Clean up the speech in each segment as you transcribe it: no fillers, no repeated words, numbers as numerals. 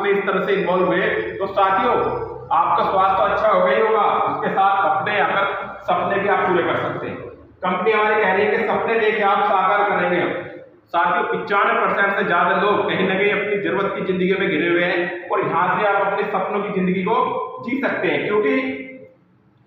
में इस तरह से इन्वॉल्व हुए तो साथियों आपका स्वास्थ्य तो अच्छा होगा ही होगा, उसके साथ अपने अगर सपने भी आप पूरे कर सकते हैं। कंपनी हमारी कह रही है कि सपने देखे आप साकार करेंगे। साथियों 95% से ज्यादा लोग कहीं ना कहीं अपनी जरूरत की जिंदगी में घिरे हुए हैं और यहाँ से आप अपने सपनों की जिंदगी को जी सकते हैं, क्योंकि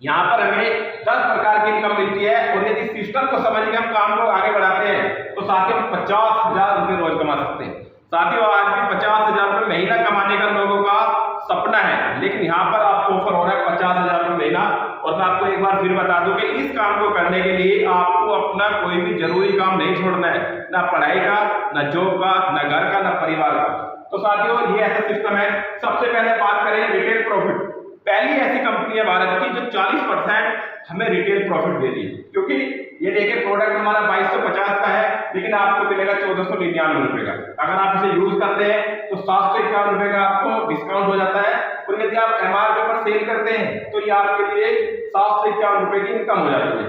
यहाँ पर हमें 10 प्रकार की इनकम मिलती है और यदि सिस्टम को समझ के हम काम को आगे बढ़ाते हैं तो साथियों 50,000 रुपये रोज कमा सकते हैं। साथियों आज भी 50,000 रुपये महीना कमाने का लोगों का सपना है, लेकिन यहाँ पर आपको ऑफर हो रहा है 50,000 रुपये महीना। और मैं आपको एक बार फिर बता दूं कि इस काम को करने के लिए आपको अपना कोई भी जरूरी काम नहीं छोड़ना है, ना पढ़ाई का, ना जॉब का, ना घर का, ना परिवार का। तो साथियों ये ऐसा सिस्टम है। सबसे पहले बात करें रिटेल प्रॉफिट। पहली ऐसी कंपनी है भारत की जो 40% हमें रिटेल प्रॉफिट दे रही है, क्योंकि ये देखिए प्रोडक्ट हमारा 2250 का है लेकिन आपको मिलेगा 1499 रुपए का। अगर आप इसे यूज करते हैं तो 751 रुपए का आपको डिस्काउंट हो जाता है और यदि आप एमआरपी पर सेल करते हैं तो ये आपके लिए 751 रुपए की इनकम हो जाती है।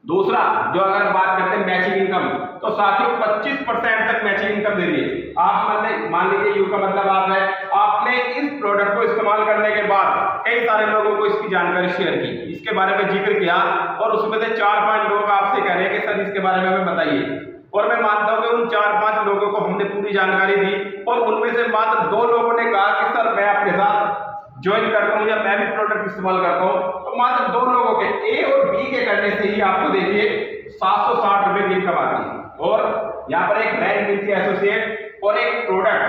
दूसरा जो अगर बात करते हैं मैचिंग इनकम, तो साथियों 25% तक मैचिंग इनकम दे रही है। आप मान लीजिए यू का मतलब आप है, आपने इस प्रोडक्ट को इस्तेमाल करने के बाद कई सारे लोगों को इसकी जानकारी शेयर की, इसके बारे में जिक्र किया और उसमें से 4-5 लोग आपसे कह रहे हैं कि सर इसके बारे में हमें बताइए, और मैं मानता हूं कि उन 4-5 लोगों को हमने पूरी जानकारी दी और उनमें से मात्र 2 लोगों ने कहा कि सर मैं आपके साथ ज्वाइन करता हूं या मैं भी प्रोडक्ट इस्तेमाल करता हूं। तो मात्र 2 लोगों के ए और बी के करने से ही आपको देखिए 760 रुपए की इनकम आती है। और यहाँ पर एक रैंक मिलती है एसोसिएट और एक प्रोडक्ट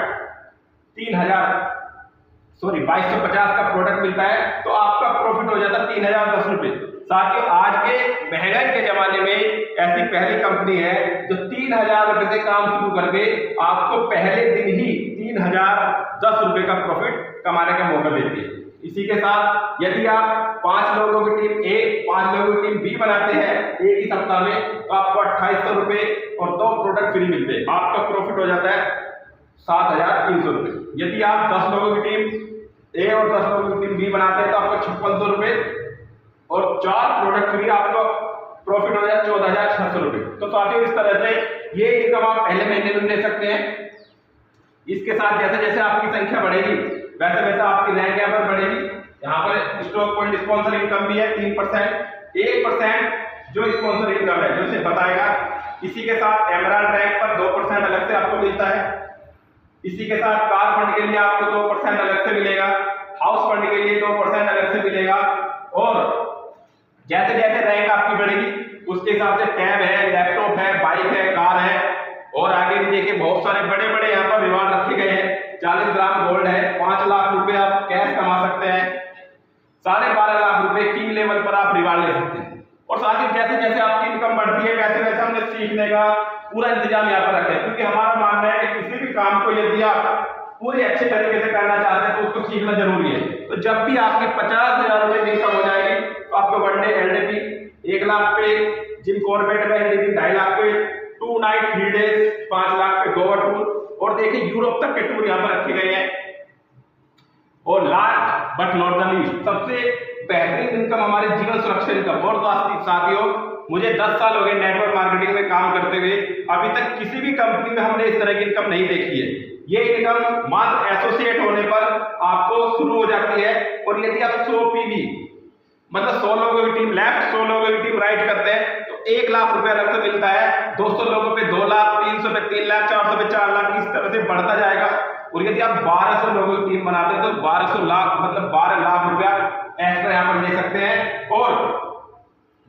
2250 का प्रोडक्ट मिलता है तो आपका प्रॉफिट हो जाता है 3010 रुपए। साथियों आज के महंगाई के जमाने में ऐसी पहली कंपनी है जो 3000 रुपए से काम शुरू करके आपको पहले दिन ही 3010 रुपए का प्रॉफिट कमाने का मौका देती है। इसी के साथ यदि आप 5 लोगों की टीम ए 5 लोगों की टीम बी बनाते हैं एक ही सप्ताह में तो आपको 2800 रुपए और 2 प्रोडक्ट फ्री मिलते हैं, आपका प्रॉफिट हो जाता है 7300 रुपए। यदि आप 10 लोगों की टीम ए और 10 लोगों की टीम बी बनाते हैं तो आपको 5600 रुपए और 4 प्रोडक्ट फ्री, आपको प्रॉफिट हो जाए 14600 रुपए। तो साथियों इस तरह से ये इनकम आप पहले महीने में ले सकते हैं। इसके साथ जैसे जैसे आपकी संख्या बढ़ेगी वैसे वैसे आपकी रैंक यहाँ पर बढ़ेगी। यहाँ पर स्टॉक पॉइंट स्पॉन्सर इनकम भी है 3%, 1% जो स्पॉन्सर इनकम है जो इसे बताएगा। इसी के साथ एमराल्ड रैंक पर 2% अलग से आपको मिलता है। इसी के साथ कार फंड के लिए आपको 2% अलग से मिलेगा, हाउस फंड के लिए 2% अलग से मिलेगा। और जैसे जैसे रैंक आपकी बढ़ेगी उसके हिसाब से टैब है, लैपटॉप है, बाइक है, कार है और आगे भी देखिए बहुत सारे बड़े बड़े यहाँ पर रिवार्ड रखे गए हैं। 40 ग्राम गोल्ड है, 5 लाख रुपए आप कैश कमा सकते हैं, 12.5 लाख रुपए किंग लेवल पर आप रिवार्ड ले सकते हैं। और साथ ही जैसे जैसे आपकी इनकम बढ़ती है वैसे वैसे हमने सीखने का पूरा इंतजाम यहाँ पर रखा है, क्योंकि हमारा मानना है कि किसी भी काम को यदि आप पूरे अच्छे तरीके से करना चाहते हैं तो उसको सीखना जरूरी है। तो जब भी आपकी 50,000 रुपए की इनकम हो जाएगी तो आपको वन डे एलडीपी 1 लाख पे, जिम कॉर्बेट में एलडीपी 2.5 लाख पे, 2 नाइट 3 डेज 5 लाख पे गोवा टूर और देखिए यूरोप तक के टूर यहाँ पर रखे गए हैं। और last but not the least सबसे बेहतरीन इनकम हमारे जीवन सुरक्षा इनकम। और साथियों मुझे 10 साल हो गए नेटवर्क मार्केटिंग में काम करते हुए, अभी तक किसी भी कंपनी में हमने इस तरह की इनकम नहीं देखी है। ये इनकम मात्र एसोसिएट होने पर आपको शुरू हो जाती है और यदि आप 100 पीवी मतलब 100 लोगों की टीम लेफ्ट 100 लोगों की टीम राइट करते हैं तो 1 लाख रुपए अलग से मिलता है। 200 लोगों पे 2 लाख, 300 पे 3 लाख, 400 पे 4 लाख, इस तरह से बढ़ता जाएगा। और यदि आप 1200 लोगों की टीम बनाते हैं तो 1200 लाख मतलब 12 लाख रुपया एक्स्ट्रा यहाँ पर ले सकते हैं। और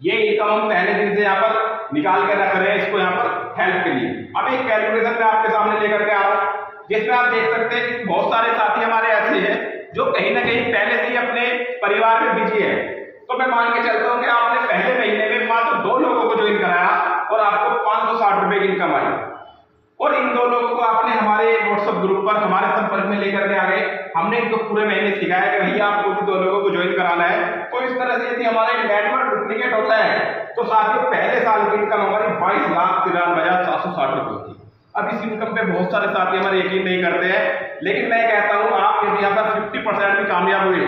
ये इनकम हम पहले दिन से यहाँ पर निकाल के रख रहे हैं इसको यहाँ पर हेल्प के लिए। अब एक कैलकुलेशन मैं आपके सामने लेकर के आ रहा हूँ जिसमें आप देख सकते हैं कि बहुत सारे साथी हमारे ऐसे हैं जो कहीं ना कहीं पहले से ही अपने परिवार में बिजी है। तो मैं मान के चलता हूँ कि आपने पहले महीने में मात्र 2 लोगों को ज्वाइन कराया और आपको 560 रुपए की इनकम आई और इन 2 लोगों को आपने हमारे व्हाट्सएप ग्रुप पर हमारे संपर्क में लेकर के आ गए। हमने इनको पूरे महीने सिखाया कि भैया आपको भी 2 लोगों को ज्वाइन कराना है। तो इस तरह से यदि हमारा नेटवर्क डुप्लीकेट होता है तो साथियों पहले साल की इनकम हमारी 22,93,760 रुपए होती है। अब इस इनकम पे बहुत सारे साथी हमारे यकीन नहीं करते हैं, लेकिन मैं कहता हूं आप यदि यहाँ पर 50% भी कामयाब हुए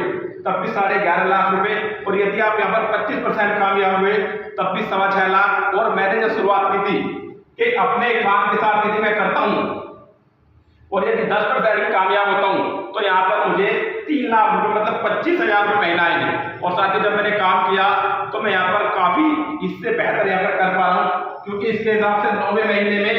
तब भी 11.5 लाख रुपए और यदि आप यहाँ पर 25% कामयाब हुए तब भी 6.25 लाख। और मैंने जो शुरुआत की थी कि अपने काम के साथ यदि मैं करता हूं और यदि 10% भी कामयाब होता हूँ तो यहाँ पर मुझे 3 लाख रुपए मतलब 25,000 रुपए महीना आएंगे। और साथ ही जब मैंने काम किया तो मैं यहाँ पर काफी इससे बेहतर यहाँ पर कर पा रहा हूँ, क्योंकि इसके हिसाब से 9वें महीने में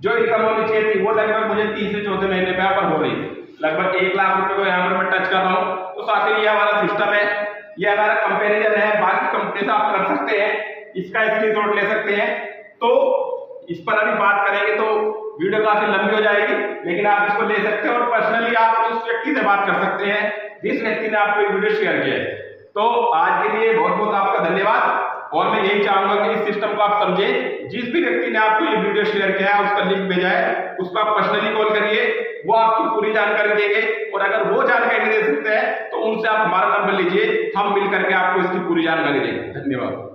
जो इनकम होनी चाहिए थी वो लगभग मुझे 3 से 4 महीने पे यहाँ पर हो रही है। लगभग 1 लाख रुपए को यहाँ पर मैं टच कर रहा हूँ। तो साथ ही ये हमारा सिस्टम है, ये हमारा कंपेरिजन है, बाकी कंपनी से आप कर सकते हैं, इसका स्क्रीनशॉट ले सकते हैं। तो इस पर अभी बात करेंगे तो वीडियो काफी लंबी हो जाएगी, लेकिन आप इसको ले सकते हैं और पर्सनली आप उस व्यक्ति से बात कर सकते हैं जिस व्यक्ति ने आपको ये वीडियो शेयर किया है। तो आज के लिए बहुत बहुत आपका धन्यवाद, और मैं यही चाहूंगा कि इस सिस्टम को आप समझें। जिस भी व्यक्ति ने आपको ये वीडियो शेयर किया है उसका लिंक भेजा है, उसको आप पर्सनली कॉल करिए, वो आपको पूरी जानकारी देंगे। और अगर वो जानकारी दे सकते हैं तो उनसे आप हमारा नंबर लीजिए, हम मिल करके आपको इसकी पूरी जानकारी देंगे। धन्यवाद।